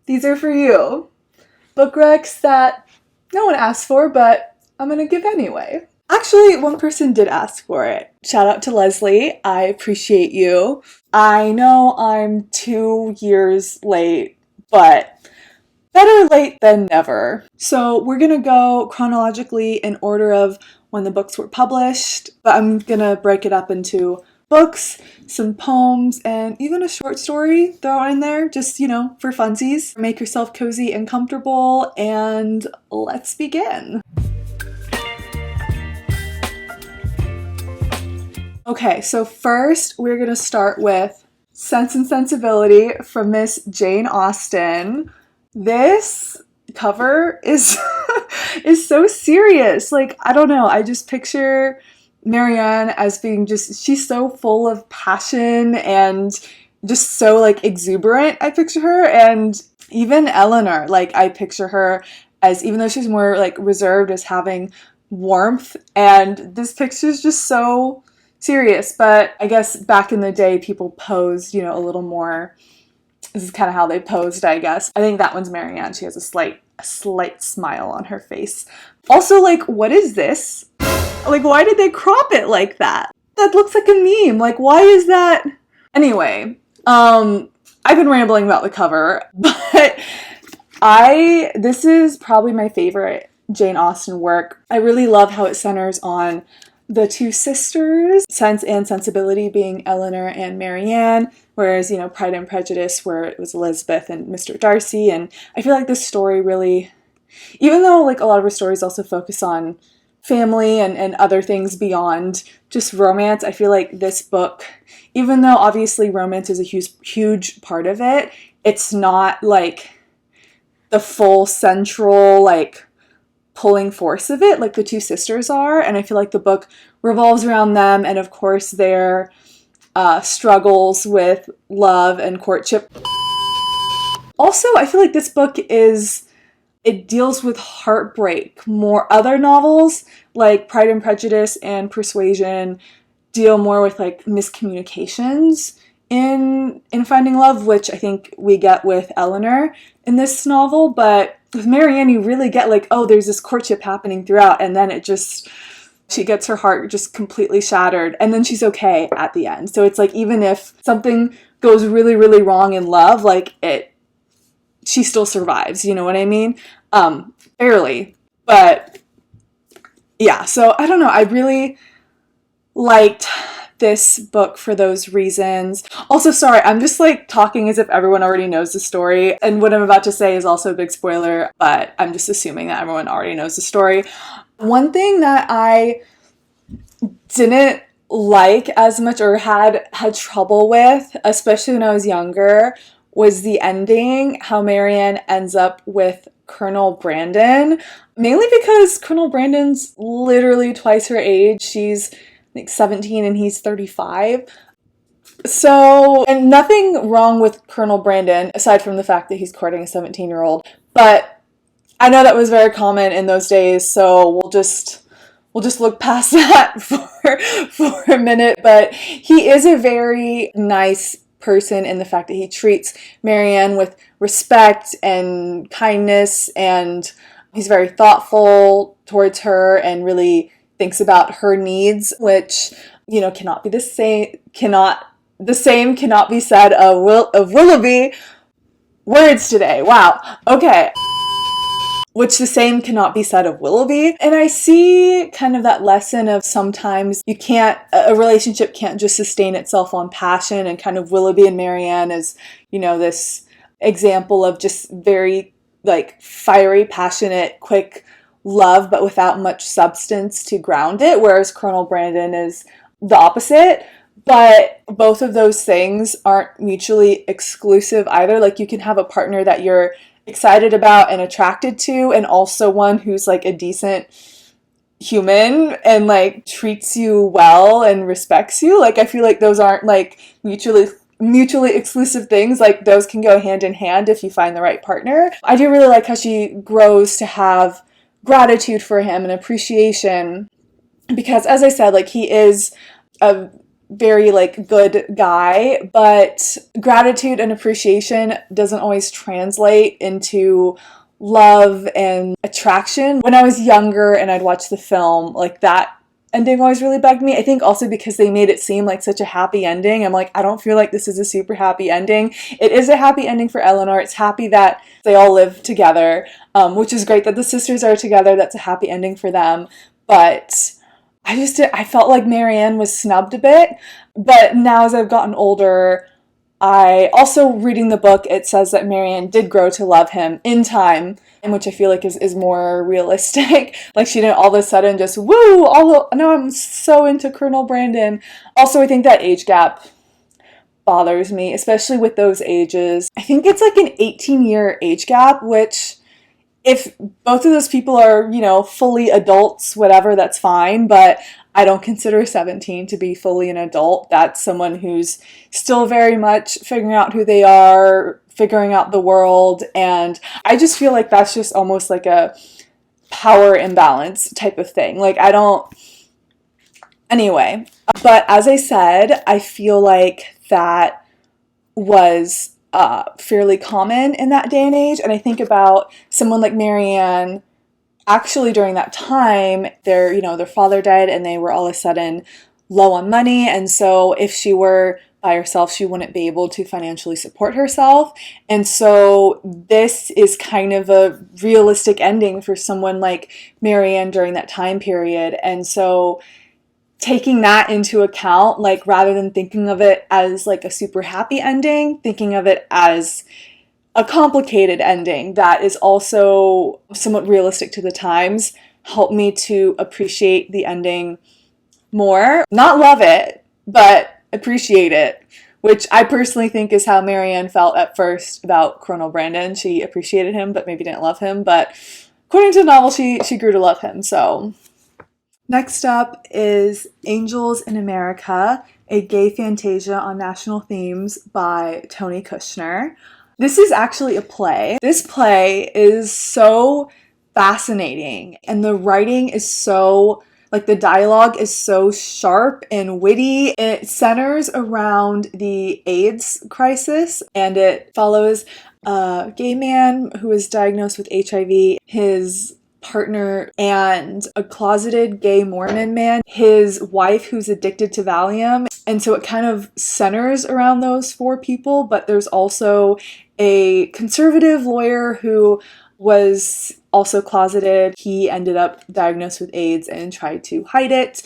these are for you. Book recs that no one asked for, but I'm gonna give anyway. Actually, one person did ask for it. Shout out to Leslie. I appreciate you. I know I'm 2 years late, but better late than never. So we're gonna go chronologically in order of when the books were published, but I'm gonna break it up into books, some poems, and even a short story thrown in there, just, you know, for funsies. Make yourself cozy and comfortable, and let's begin. Okay, so first we're gonna start with Sense and Sensibility from Miss Jane Austen. This cover is is so serious. Like, I don't know, I just picture Marianne as being just, she's so full of passion and just so like exuberant, I picture her. And even Eleanor, like, I picture her as, even though she's more like reserved, as having warmth, and this picture is just so serious. But I guess back in the day people posed, you know, a little more. This is kind of how they posed, I guess. I think that one's Marianne. She has a slight smile on her face. Also, like, what is this? Like, why did they crop it like that? That looks like a meme. Like, why is that? Anyway, I've been rambling about the cover, but this is probably my favorite Jane Austen work. I really love how it centers on the two sisters, Sense and Sensibility being Eleanor and Marianne, whereas, you know, Pride and Prejudice, where it was Elizabeth and Mr. Darcy. And I feel like this story really, even though like a lot of her stories also focus on family and other things beyond just romance, I feel like this book, even though obviously romance is a huge part of it, it's not like the full central like pulling force of it like the two sisters are. And I feel like the book revolves around them, and of course their struggles with love and courtship. Also, I feel like this book it deals with heartbreak more. Other novels like Pride and Prejudice and Persuasion deal more with like miscommunications in finding love, which I think we get with Eleanor in this novel. But with Marianne, you really get like, oh, there's this courtship happening throughout, and then she gets her heart just completely shattered, and then she's okay at the end. So it's like, even if something goes really, really wrong in love, like she still survives, you know what I mean? Barely. But yeah, so I don't know, I really liked this book for those reasons. Also, sorry, I'm just like talking as if everyone already knows the story, and what I'm about to say is also a big spoiler, but I'm just assuming that everyone already knows the story. One thing that I didn't like as much, or had trouble with, especially when I was younger, was the ending, how Marianne ends up with Colonel Brandon, mainly because Colonel Brandon's literally twice her age. She's like 17 and he's 35. So, and nothing wrong with Colonel Brandon, aside from the fact that he's courting a 17-year-old, but I know that was very common in those days, so we'll just look past that for a minute. But he is a very nice person in the fact that he treats Marianne with respect and kindness, and he's very thoughtful towards her and really thinks about her needs, which, you know, cannot be the same cannot be said of Willoughby. Words today. Wow. Okay. Which the same cannot be said of Willoughby. And I see kind of that lesson of sometimes a relationship can't just sustain itself on passion, and kind of Willoughby and Marianne is, you know, this example of just very like fiery, passionate, quick love, but without much substance to ground it, whereas Colonel Brandon is the opposite. But both of those things aren't mutually exclusive either. Like, you can have a partner that you're excited about and attracted to, and also one who's like a decent human and like treats you well and respects you. Like, I feel like those aren't like mutually exclusive things. Like, those can go hand in hand if you find the right partner. I do really like how she grows to have gratitude for him and appreciation, because as I said, like, he is a very like good guy, but gratitude and appreciation doesn't always translate into love and attraction. When I was younger and I'd watch the film, like that ending always really bugged me. I think also because they made it seem like such a happy ending. I'm like, I don't feel like this is a super happy ending. It is a happy ending for Eleanor. It's happy that they all live together, which is great that the sisters are together. That's a happy ending for them. But I felt like Marianne was snubbed a bit. But now as I've gotten older, I also, reading the book, it says that Marianne did grow to love him in time, which I feel like is more realistic. Like she didn't all of a sudden just, woo, no, I'm so into Colonel Brandon. Also, I think that age gap bothers me, especially with those ages. I think it's like an 18-year age gap, which if both of those people are, fully adults, whatever, that's fine. But I don't consider 17 to be fully an adult. That's someone who's still very much figuring out who they are, figuring out the world. And I just feel like that's just almost like a power imbalance type of thing. Anyway. But as I said, I feel like that was fairly common in that day and age. And I think about someone like Marianne. Actually, during that time, their father died and they were all of a sudden low on money. And so if she were by herself, she wouldn't be able to financially support herself. And so this is kind of a realistic ending for someone like Marianne during that time period. And so taking that into account, like rather than thinking of it as like a super happy ending, thinking of it as a complicated ending that is also somewhat realistic to the times, helped me to appreciate the ending more. Not love it, but appreciate it, which I personally think is how Marianne felt at first about Colonel Brandon. She appreciated him, but maybe didn't love him. But according to the novel, she grew to love him. So next up is Angels in America, a gay fantasia on national themes by Tony Kushner. This is actually a play. This play is so fascinating, and the writing is so, like the dialogue is so sharp and witty. It centers around the AIDS crisis, and it follows a gay man who is diagnosed with HIV, his partner, and a closeted gay Mormon man, his wife who's addicted to Valium. And so it kind of centers around those four people, but there's also a conservative lawyer who was also closeted. He ended up diagnosed with AIDS and tried to hide it.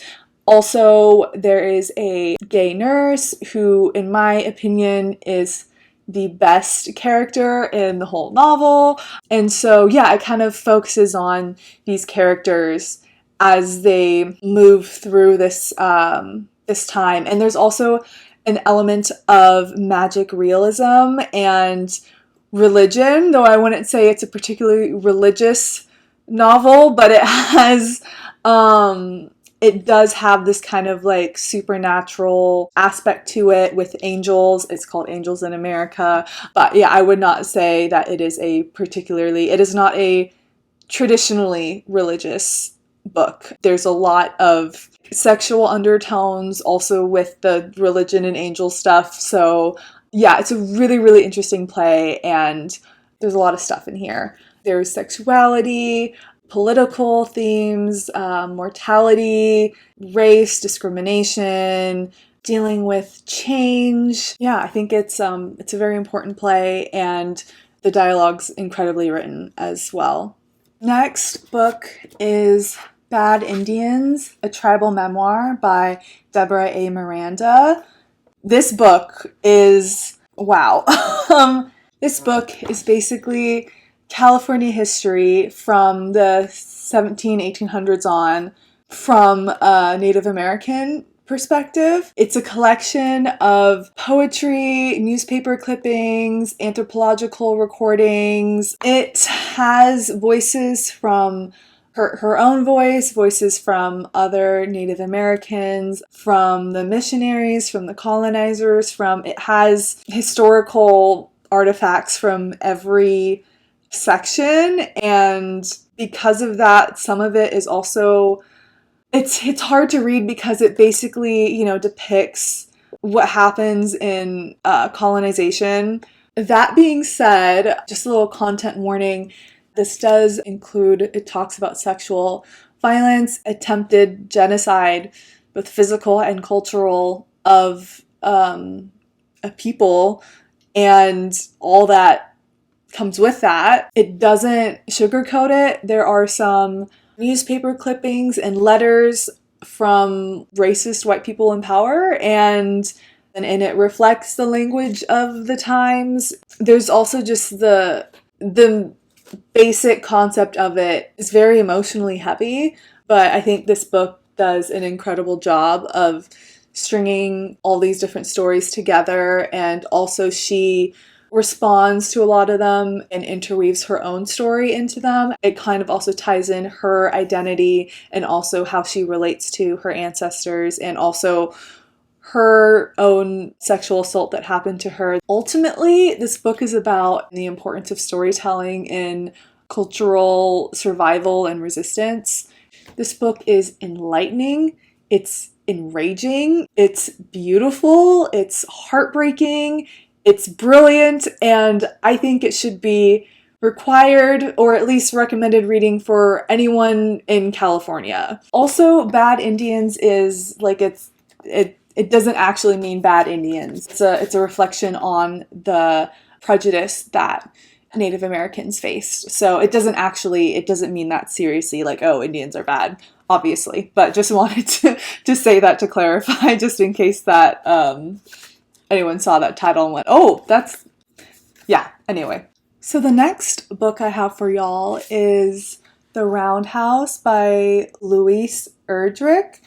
Also, there is a gay nurse who, in my opinion, is the best character in the whole novel. And so, yeah, it kind of focuses on these characters as they move through this time. And there's also an element of magic realism and religion, though I wouldn't say it's a particularly religious novel, but it does have this kind of like supernatural aspect to it with angels. It's called Angels in America. But yeah, I would not say that it is not a traditionally religious book. There's a lot of sexual undertones also with the religion and angel stuff. So yeah, it's a really, really interesting play, and there's a lot of stuff in here. There's sexuality, political themes, mortality, race, discrimination, dealing with change. Yeah, I think it's a very important play, and the dialogue's incredibly written as well. Next book is Bad Indians, a tribal memoir by Deborah A. Miranda. This book is, wow. This book is basically California history from the 1800s on, from a Native American perspective. It's a collection of poetry, newspaper clippings, anthropological recordings. It has voices from her own voices from other Native Americans, from the missionaries, from the colonizers, it has historical artifacts from every section, and because of that, some of it is also it's hard to read because it basically, depicts what happens in colonization. That being said, just a little content warning. This does include, it talks about sexual violence, attempted genocide, both physical and cultural, of a people, and all that comes with that. It doesn't sugarcoat it. There are some newspaper clippings and letters from racist white people in power, and it reflects the language of the times. There's also just the basic concept of it is very emotionally heavy, but I think this book does an incredible job of stringing all these different stories together, and also she responds to a lot of them and interweaves her own story into them. It kind of also ties in her identity and also how she relates to her ancestors and also her own sexual assault that happened to her. Ultimately, this book is about the importance of storytelling in cultural survival and resistance. This book is enlightening, it's enraging, it's beautiful, it's heartbreaking, it's brilliant, and I think it should be required or at least recommended reading for anyone in California. Also, Bad Indians is like it doesn't actually mean bad Indians. It's a reflection on the prejudice that Native Americans faced. So it doesn't mean that seriously, like, oh, Indians are bad, obviously. But just wanted to say that to clarify, just in case that anyone saw that title and went, oh, yeah, anyway. So the next book I have for y'all is The Roundhouse by Louise Erdrich.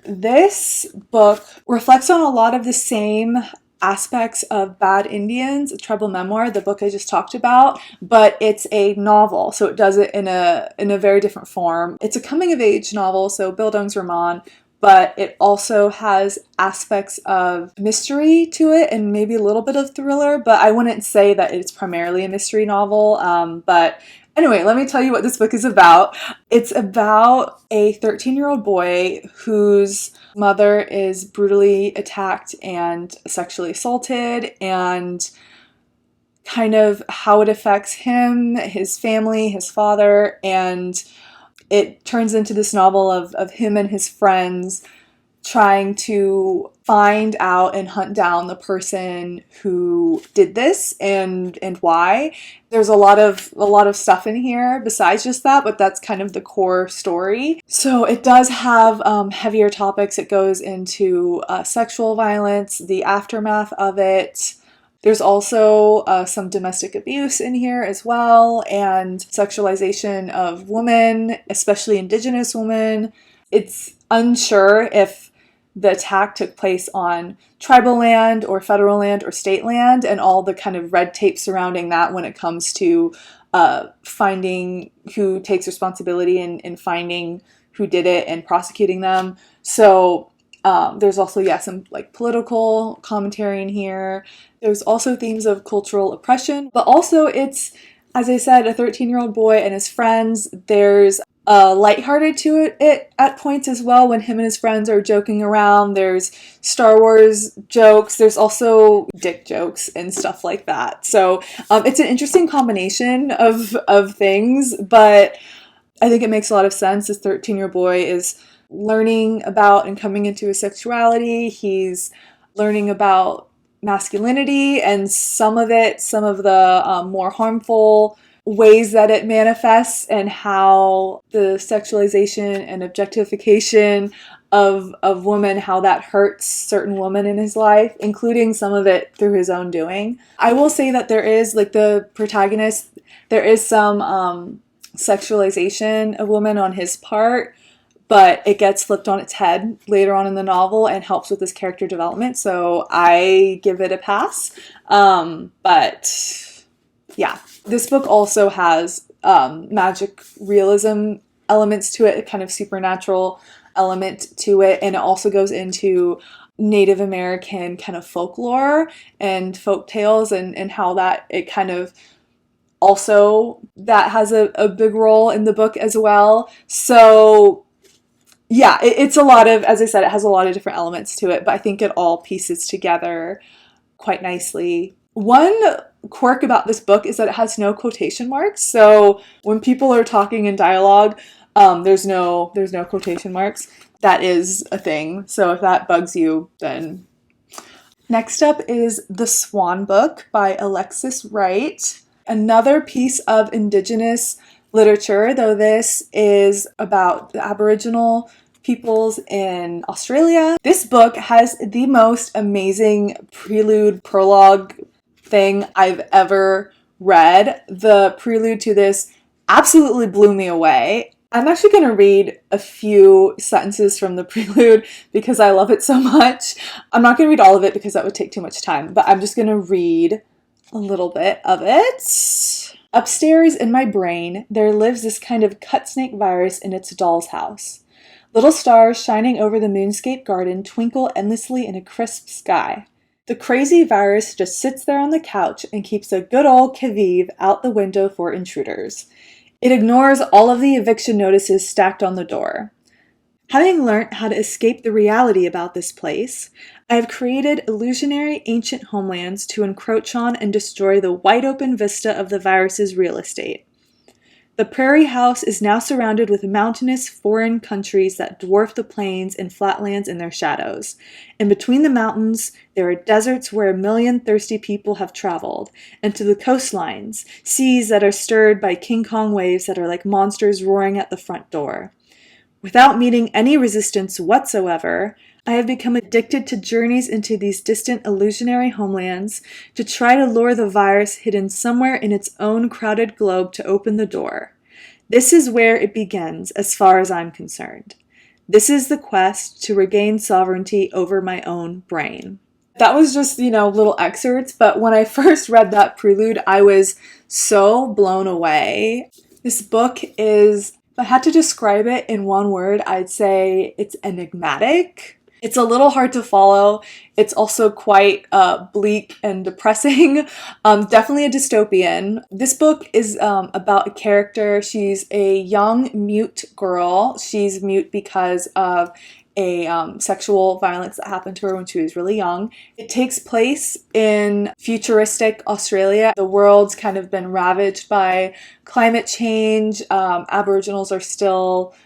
This book reflects on a lot of the same aspects of Bad Indians, a tribal memoir, the book I just talked about, but it's a novel, so it does it in a very different form. It's a coming-of-age novel, so Bildungsroman, but it also has aspects of mystery to it and maybe a little bit of thriller, but I wouldn't say that it's primarily a mystery novel. But anyway, let me tell you what this book is about. It's about a 13-year-old boy whose mother is brutally attacked and sexually assaulted, and kind of how it affects him, his family, his father, and it turns into this novel of him and his friends trying to find out and hunt down the person who did this and why. There's a lot of stuff in here besides just that, but that's kind of the core story. So it does have heavier topics. It goes into sexual violence, the aftermath of it. There's also some domestic abuse in here as well, and sexualization of women, especially Indigenous women. It's unsure if the attack took place on tribal land or federal land or state land, and all the kind of red tape surrounding that when it comes to finding who takes responsibility and finding who did it and prosecuting them. So there's also, some like political commentary in here. There's also themes of cultural oppression, but also it's, as I said, a 13-year-old boy and his friends. There's lighthearted to it at points as well when him and his friends are joking around. There's Star Wars jokes. There's also dick jokes and stuff like that. So it's an interesting combination of things, but I think it makes a lot of sense. This 13-year-old boy is learning about and coming into his sexuality. He's learning about masculinity and some of the more harmful ways that it manifests, and how the sexualization and objectification of women, how that hurts certain women in his life, including some of it through his own doing. I will say that there is, like, the protagonist, there is some sexualization of women on his part, but it gets flipped on its head later on in the novel and helps with his character development, so I give it a pass. But yeah, this book also has magic realism elements to it, a kind of supernatural element to it, and it also goes into Native American kind of folklore and folk tales, and how that it kind of also that has a big role in the book as well. So yeah, it's a lot of, as I said, it has a lot of different elements to it, but I think it all pieces together quite nicely. One quirk about this book is that it has no quotation marks. So when people are talking in dialogue, there's no quotation marks. That is a thing. So if that bugs you, then. Next up is The Swan book by Alexis Wright. Another piece of Indigenous literature, though this is about the Aboriginal peoples in Australia. This book has the most amazing prelude prologue thing I've ever read. The prelude to this absolutely blew me away. I'm actually going to read a few sentences from the prelude because I love it so much. I'm not going to read all of it because that would take too much time, but I'm just going to read a little bit of it. Upstairs in my brain, there lives this kind of cut snake virus in its doll's house. Little stars shining over the moonscape garden twinkle endlessly in a crisp sky. The crazy virus just sits there on the couch and keeps a good old qui-vive out the window for intruders. It ignores all of the eviction notices stacked on the door. Having learnt how to escape the reality about this place, I have created illusionary ancient homelands to encroach on and destroy the wide-open vista of the virus's real estate. The prairie house is now surrounded with mountainous foreign countries that dwarf the plains and flatlands in their shadows. And between the mountains, there are deserts where 1 million thirsty people have traveled, and to the coastlines, seas that are stirred by King Kong waves that are like monsters roaring at the front door. Without meeting any resistance whatsoever, I have become addicted to journeys into these distant illusionary homelands to try to lure the virus hidden somewhere in its own crowded globe to open the door. This is where it begins, as far as I'm concerned. This is the quest to regain sovereignty over my own brain. That was just, little excerpts, but when I first read that prelude, I was so blown away. This book is, if I had to describe it in one word, I'd say it's enigmatic. It's a little hard to follow. It's also quite bleak and depressing. Definitely a dystopian. This book is about a character. She's a young mute girl. She's mute because of a sexual violence that happened to her when she was really young. It takes place in futuristic Australia. The world's kind of been ravaged by climate change. Aboriginals are still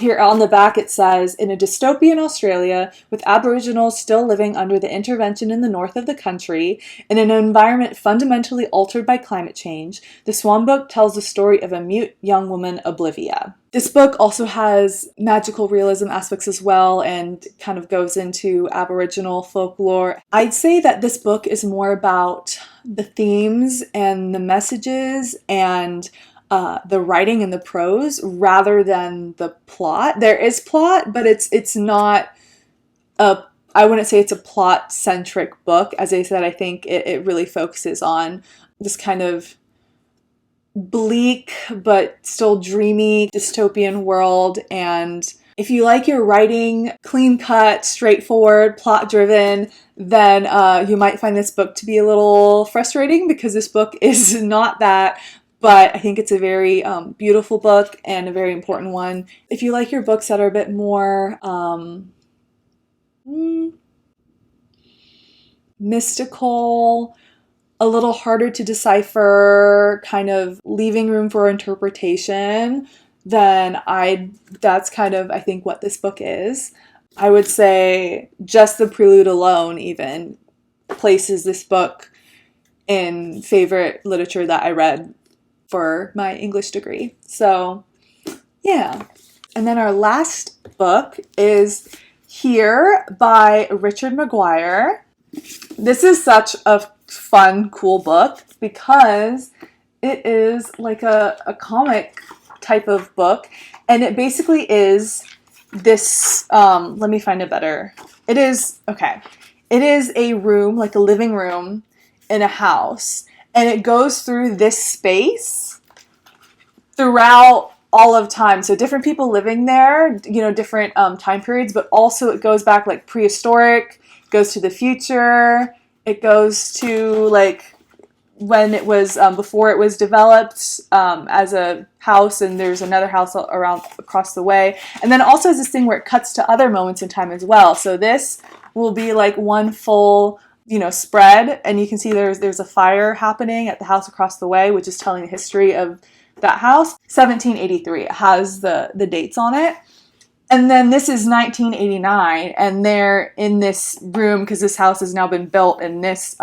here on the back it says, in a dystopian Australia, with Aboriginals still living under the intervention in the north of the country, in an environment fundamentally altered by climate change, the Swan book tells the story of a mute young woman, Oblivia. This book also has magical realism aspects as well and kind of goes into Aboriginal folklore. I'd say that this book is more about the themes and the messages and the writing and the prose rather than the plot. There is plot, but it's not I wouldn't say it's a plot-centric book. As I said, I think it really focuses on this kind of bleak but still dreamy dystopian world. And if you like your writing clean-cut, straightforward, plot-driven, then you might find this book to be a little frustrating because this book is not that. But I think it's a very beautiful book and a very important one. If you like your books that are a bit more mystical, a little harder to decipher, kind of leaving room for interpretation, then that's kind of, I think, what this book is. I would say just the prelude alone even places this book in favorite literature that I read for my English degree. So, yeah. And then our last book is Here by Richard McGuire. This is such a fun, cool book because it is like a comic type of book. And it basically is this, let me find a better. It is a room, like a living room in a house. And it goes through this space throughout all of time. So different people living there, different time periods, but also it goes back like prehistoric, goes to the future, it goes to like when it was before it was developed as a house, and there's another house around across the way. And then it also has this thing where it cuts to other moments in time as well. So this will be like one full, spread, and you can see there's a fire happening at the house across the way, which is telling the history of that house. 1783, it has the dates on it. And then this is 1989, and they're in this room because this house has now been built in this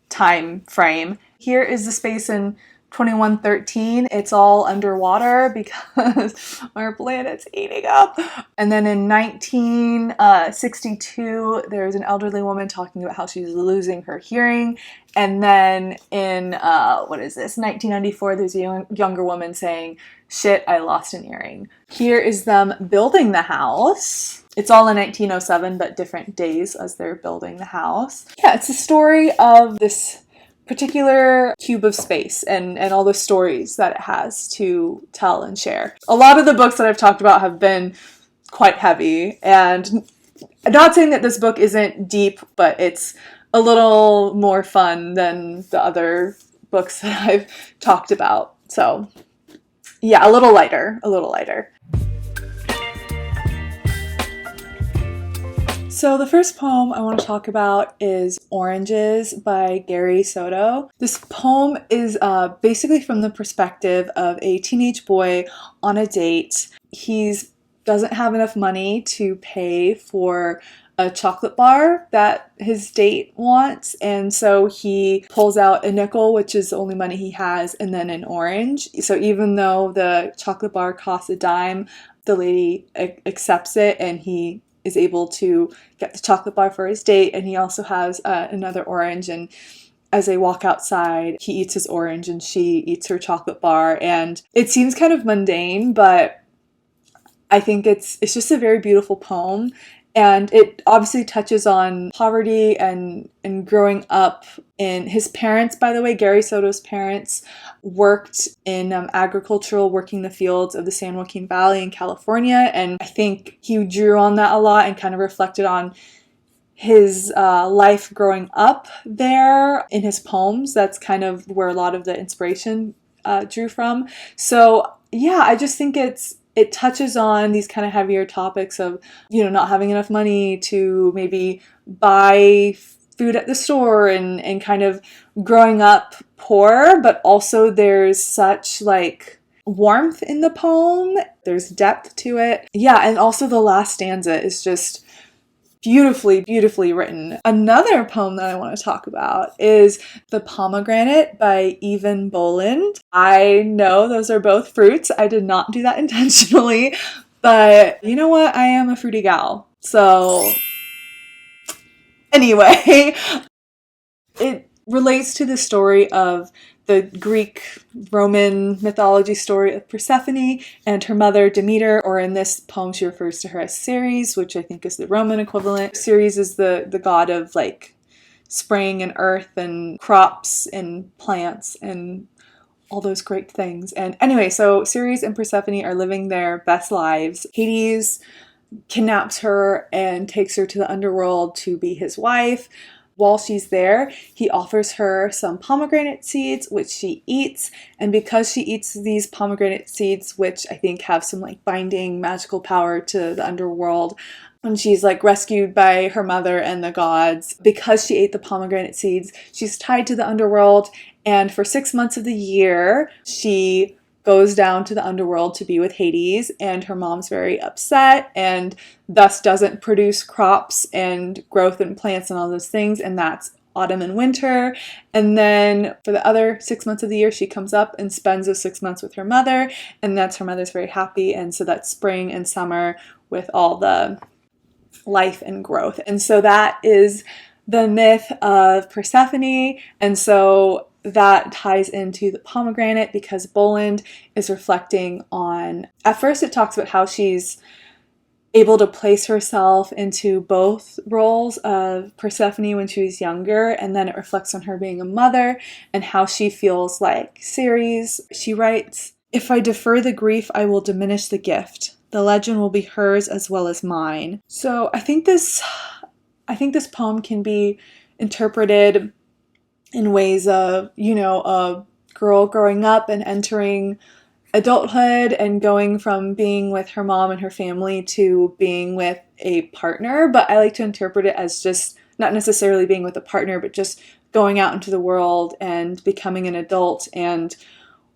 time frame. Here is the space in 2113. It's all underwater because our planet's heating up. And then in 1962, there's an elderly woman talking about how she's losing her hearing. And then in, 1994, there's a younger woman saying, "Shit, I lost an earring." Here is them building the house. It's all in 1907, but different days as they're building the house. Yeah, it's a story of this particular cube of space and all the stories that it has to tell and share. A lot of the books that I've talked about have been quite heavy, and I'm not saying that this book isn't deep, but it's a little more fun than the other books that I've talked about. So yeah, a little lighter. So the first poem I want to talk about is Oranges by Gary Soto. This poem is basically from the perspective of a teenage boy on a date. He doesn't have enough money to pay for a chocolate bar that his date wants, and so he pulls out a nickel, which is the only money he has, and then an orange. So even though the chocolate bar costs a dime, the lady accepts it, and he is able to get the chocolate bar for his date, and he also has another orange, and as they walk outside, he eats his orange and she eats her chocolate bar, and it seems kind of mundane, but I think it's just a very beautiful poem, and it obviously touches on poverty and growing up. In his parents, by the way, Gary Soto's parents worked in agricultural, working the fields of the San Joaquin Valley in California, and I think he drew on that a lot and kind of reflected on his life growing up there in his poems. That's kind of where a lot of the inspiration drew from. So yeah, I just think it touches on these kind of heavier topics of, not having enough money to maybe buy food at the store and kind of growing up poor, but also there's such like warmth in the poem. There's depth to it. Yeah, and also the last stanza is just beautifully written. Another poem that I want to talk about is The Pomegranate by Eavan Boland. I know those are both fruits. I did not do that intentionally, but you know what? I am a fruity gal. So anyway, it relates to the story of the Greek Roman mythology story of Persephone and her mother Demeter, or in this poem she refers to her as Ceres, which I think is the Roman equivalent. Ceres is the god of like spring and earth and crops and plants and all those great things. And anyway, so Ceres and Persephone are living their best lives. Hades kidnaps her and takes her to the underworld to be his wife. While she's there, he offers her some pomegranate seeds, which she eats. And because she eats these pomegranate seeds, which I think have some like binding magical power to the underworld, and she's like rescued by her mother and the gods, because she ate the pomegranate seeds, she's tied to the underworld. And for 6 months of the year, she goes down to the underworld to be with Hades, and her mom's very upset and thus doesn't produce crops and growth and plants and all those things, and that's autumn and winter. And then for the other 6 months of the year, she comes up and spends those 6 months with her mother, and that's her mother's very happy, and so that's spring and summer with all the life and growth. And so that is the myth of Persephone, and so that ties into the pomegranate because Boland is reflecting on, at first it talks about how she's able to place herself into both roles of Persephone when she was younger, and then it reflects on her being a mother and how she feels like Ceres. She writes, "If I defer the grief, I will diminish the gift. The legend will be hers as well as mine." So I think this poem can be interpreted in ways of, a girl growing up and entering adulthood and going from being with her mom and her family to being with a partner. But I like to interpret it as just not necessarily being with a partner, but just going out into the world and becoming an adult and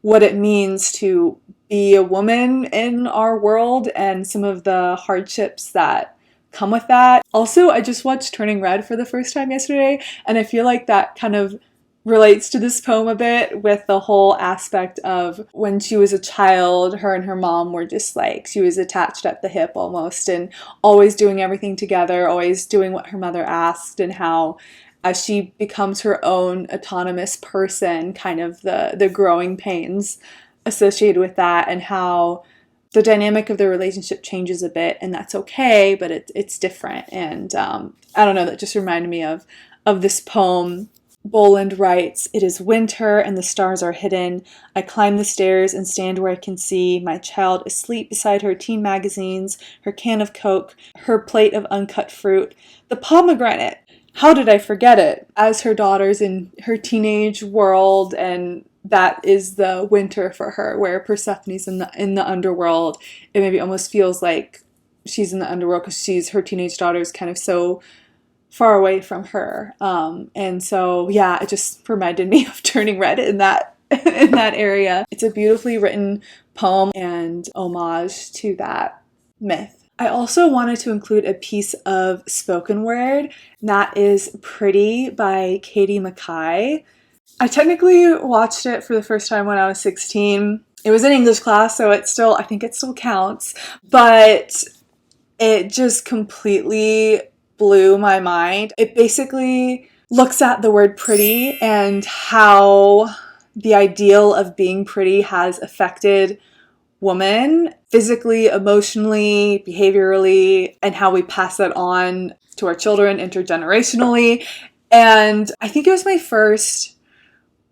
what it means to be a woman in our world and some of the hardships that come with that. Also, I just watched Turning Red for the first time yesterday, and I feel like that kind of relates to this poem a bit with the whole aspect of when she was a child, her and her mom were just like, she was attached at the hip almost and always doing everything together, always doing what her mother asked, and how as she becomes her own autonomous person, kind of the growing pains associated with that, and how the dynamic of the relationship changes a bit, and that's okay, but it's different. And I don't know, that just reminded me of this poem. Boland writes, "It is winter and the stars are hidden. I climb the stairs and stand where I can see my child asleep beside her teen magazines, her can of Coke, her plate of uncut fruit. The pomegranate! How did I forget it?" As her daughter's in her teenage world, and that is the winter for her, where Persephone's in the underworld. It maybe almost feels like she's in the underworld because her teenage daughter is kind of so far away from her. And so, yeah, it just reminded me of Turning Red in that area. It's a beautifully written poem and homage to that myth. I also wanted to include a piece of spoken word, and that is Pretty by Katie Makkai. I technically watched it for the first time when I was 16. It was in English class, so I think it still counts, but it just completely blew my mind. It basically looks at the word pretty and how the ideal of being pretty has affected women physically, emotionally, behaviorally, and how we pass that on to our children intergenerationally. And I think it was my first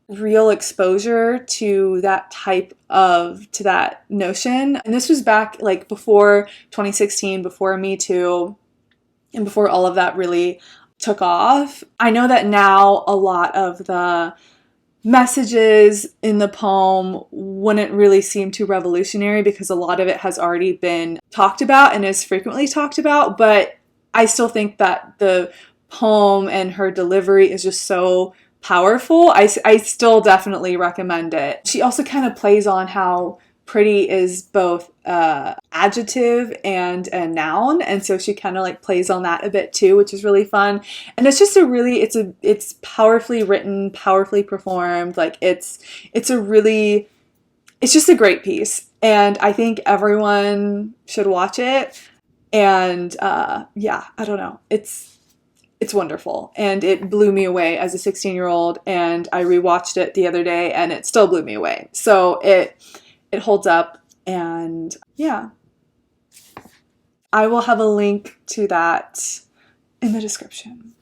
real exposure to that notion. And this was back like before 2016, before Me Too, and before all of that really took off. I know that now a lot of the messages in the poem wouldn't really seem too revolutionary because a lot of it has already been talked about and is frequently talked about, but I still think that the poem and her delivery is just so powerful. I still definitely recommend it. She also kind of plays on how pretty is both adjective and a noun, and so she kind of like plays on that a bit too, which is really fun. And it's just it's powerfully written, powerfully performed. Like it's just a great piece, and I think everyone should watch it. And yeah, I don't know, it's wonderful, and it blew me away as a 16-year-old, and I rewatched it the other day and it still blew me away. So it holds up, and yeah. I will have a link to that in the description.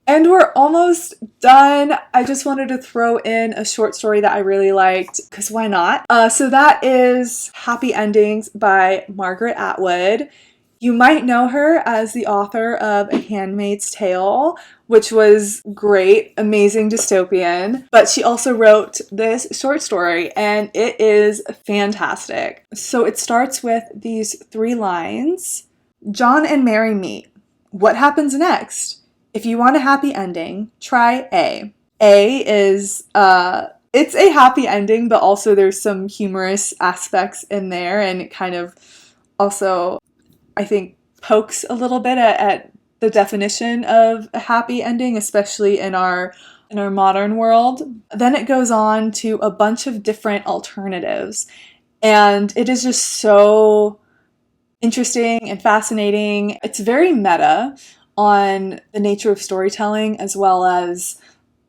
And we're almost done. I just wanted to throw in a short story that I really liked, because why not? So that is Happy Endings by Margaret Atwood. You might know her as the author of A Handmaid's Tale, which was great, amazing dystopian. But she also wrote this short story, and it is fantastic. So it starts with these 3 lines. John and Mary meet. What happens next? If you want a happy ending, try A. A is, it's a happy ending, but also there's some humorous aspects in there, and it kind of also, I think, pokes a little bit at the definition of a happy ending, especially in our modern world. Then it goes on to a bunch of different alternatives, and it is just so interesting and fascinating. It's very meta on the nature of storytelling as well as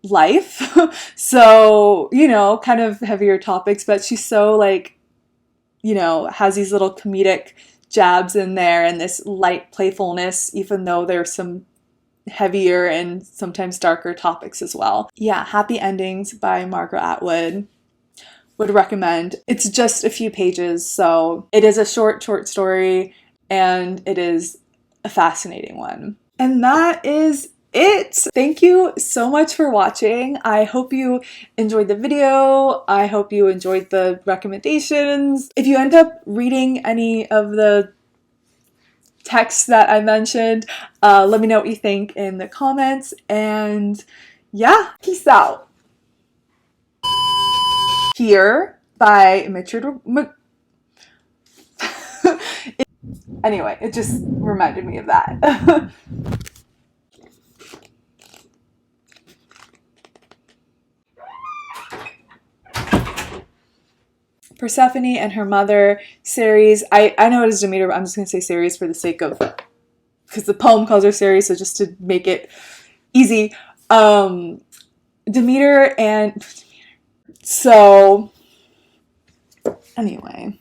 life. So, kind of heavier topics, but she's so has these little comedic jabs in there and this light playfulness, even though there's some heavier and sometimes darker topics as well. Yeah, Happy Endings by Margaret Atwood. Would recommend. It's just a few pages, so it is a short story, and it is a fascinating one. And that is it. Thank you so much for watching. I hope you enjoyed the video. I hope you enjoyed the recommendations. If you end up reading any of the texts that I mentioned, let me know what you think in the comments. And yeah, peace out. Here by Richard. Anyway, it just reminded me of that. Persephone and Her Mother series. I know it is Demeter, but I'm just going to say series for the sake of, because the poem calls her series, so just to make it easy. Demeter and, so, anyway.